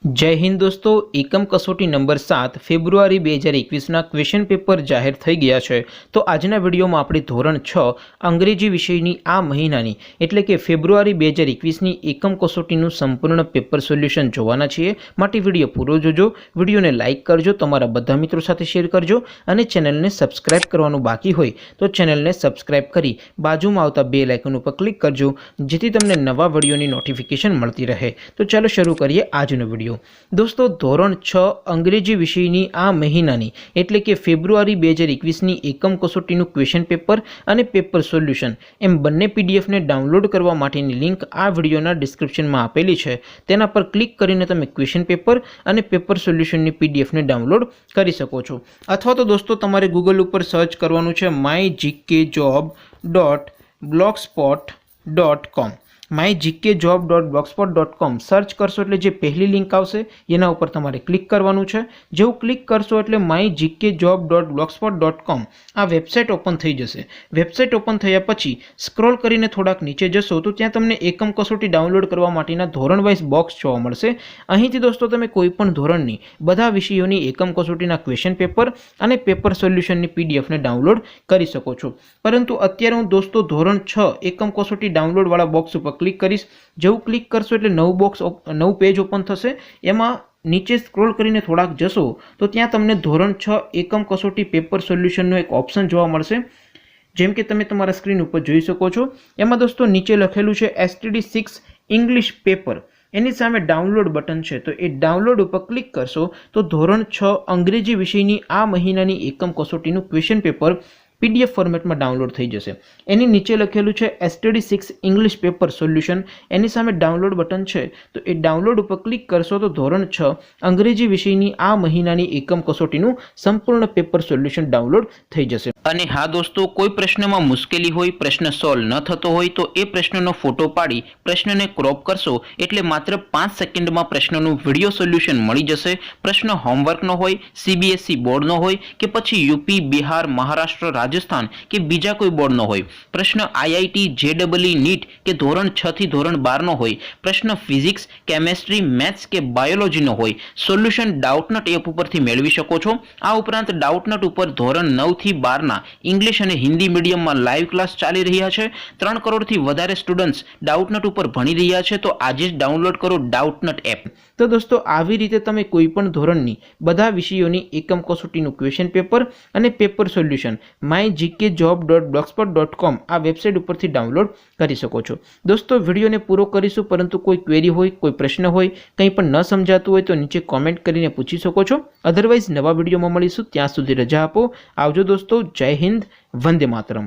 जय हिंद दोस्तों। एकम कसोटी नंबर 7 फेब्रुआरी 2021 क्वेश्चन पेपर जाहिर થઈ ગયા છે। તો આજના વિડીયોમાં આપણે ધોરણ 6 અંગ્રેજી વિષયની આ મહિનાની એટલે કે ફેબ્રુઆરી 2021ની એકમ કસોટીનું સંપૂર્ણ પેપર સોલ્યુશન જોવાના છીએ। માટે વિડીયો પૂરો જોજો, વિડીયોને લાઇક કરજો, તમારા બધા મિત્રો સાથે શેર કરજો અને ચેનલને સબસ્ક્રાઇબ કરવાનું બાકી હોય તો ચેનલને સબસ્ક્રાઇબ કરી બાજુમાં આવતા બેલ આઇકન ઉપર ક્લિક કરજો જેથી તમને નવા વિડીયોની નોટિફિકેશન મળતી રહે। તો ચાલો શરૂ કરીએ આજનો વિડીયો। दोस्तों धोरण 6 अंग्रेजी विषयनी आ महीनानी एटले के फेब्रुआरी 2021 एकम कसोटीनुं क्वेश्चन पेपर अने पेपर सोल्यूशन एम बंने पीडीएफ ने डाउनलॉड करवा माटेनी लिंक आ विडियोना डिस्क्रिप्शन में आपेली छे। तेना पर क्लिक करीने तमे क्वेश्चन पेपर अने पेपर सोल्यूशन नी पीडीएफ ने डाउनलॉड करी सको छो। अथवा तो दोस्तों तमारे गूगल पर सर्च करवानुं छे mygkjob.blogspot.com mygkjob.blogspot.com सर्च करशो एटले जे पहली लिंक आवशे एना उपर तमारे क्लिक करवानुं छे। जेवुं क्लिक करशो एटले mygkjob.blogspot.com आ वेबसाइट ओपन थई जशे। वेबसाइट ओपन थया पछी स्क्रॉल करीने थोड़ाक नीचे जशो तो त्यां तमने एकम कसोटी डाउनलॉड करवा माटेना धोरण वाइज बॉक्स जोवा मळशे। અહીંથી दोस्तों तमे कोईपण धोरणनी बधा विषयोनी एकम कसोटीना क्वेश्चन पेपर अने पेपर सोल्यूशननी पीडीएफ ने डाउनलॉड करी शको छो। परंतु अत्यारे हूँ दोस्तों धोरण 6 एकम कसोटी डाउनलॉड वाला बॉक्स पर क्लिक करीश। जेवुं क्लिक करशो एटले नवुं पेज ओपन थशे। एमां नीचे स्क्रॉल करीने थोड़ाक जशो तो त्यां तमने धोरण 6 एकम कसोटी पेपर सोल्यूशननो एक ऑप्शन जोवा मळशे। जेम के तमे तमारा स्क्रीन पर जोई शको छो। एमां दोस्तों नीचे लखेलुं छे STD6 इंग्लिश पेपर, एनी सामे डाउनलॉड बटन है। तो ये डाउनलॉड पर क्लिक करशो तो धोरण 6 अंग्रेजी विषयनी आ महीनानी एकम कसोटीनुं क्वेश्चन पेपर पीडीएफ फॉर्मेट में डाउनलॉड थई जशे। एनी नीचे लखेलुं छे STD6 इंग्लिश पेपर सोल्यूशन, एनी सामे डाउनलॉड बटन है। तो ये डाउनलॉड पर क्लिक करशो तो धोरण 6 अंग्रेजी विषयनी आ महीनानी एकम कसोटीनुं संपूर्ण पेपर सोल्यूशन डाउनलॉड थई जशे। अने हाँ दोस्तों, कोई प्रश्न में मुश्केली होय, प्रश्न सॉल्व न थतो होय तो ए प्रश्ननो फोटो पाड़ी प्रश्न ने क्रॉप करशो एटले मात्र 5 सेकंड में प्रश्ननुं विडियो सोल्यूशन मळी जशे। प्रश्न होमवर्क नो होय, सीबीएसई बोर्ड नो होय के पछी यूपी, बिहार, महाराष्ट्र, राजस्थान के बीजा कोई बोर्ड नो होय, प्रश्न आईआईटी, जेडबलई, नीट के धोरण 6 थी धोरण 12 नो होय, प्रश्न फिजिक्स, केमिस्ट्री, मैथ्स के बायोलॉजी नो होय, सोल्यूशन डाउटनट एप उपरथी मेळवी शको छो। आ उपरांत डाउटनट उपर धोरण 9 थी 12 ना इंग्लिश अने हिंदी मीडियम में लाइव क्लास चाली रह्या छे। 3 करोड़ थी वधारे स्टूडंट्स डाउटनट उपर भणी रह्या छे। तो आज ज डाउनलॉड करो डाउटनट एप। तो दोस्तों આવી રીતે તમે કોઈપણ ધોરણની બધા વિષયોની એકમ કસોટીનું ક્વેશ્ચન પેપર અને પેપર સોલ્યુશન mygkjob.blogspot.com આ વેબસાઇટ ઉપરથી ડાઉનલોડ કરી શકો છો। दोस्तों વિડીયોને પૂરો કરીશું, પરંતુ કોઈ ક્વેરી હોય, કોઈ પ્રશ્ન હોય, કંઈ પણ ન સમજાતું હોય તો નીચે કોમેન્ટ કરીને પૂછી શકો છો। અધરવાઇઝ નવા વિડીયોમાં મળીશું, ત્યાં સુધી રજા આપો। આવજો दोस्तों। जय हिंद, वंदे मातरम।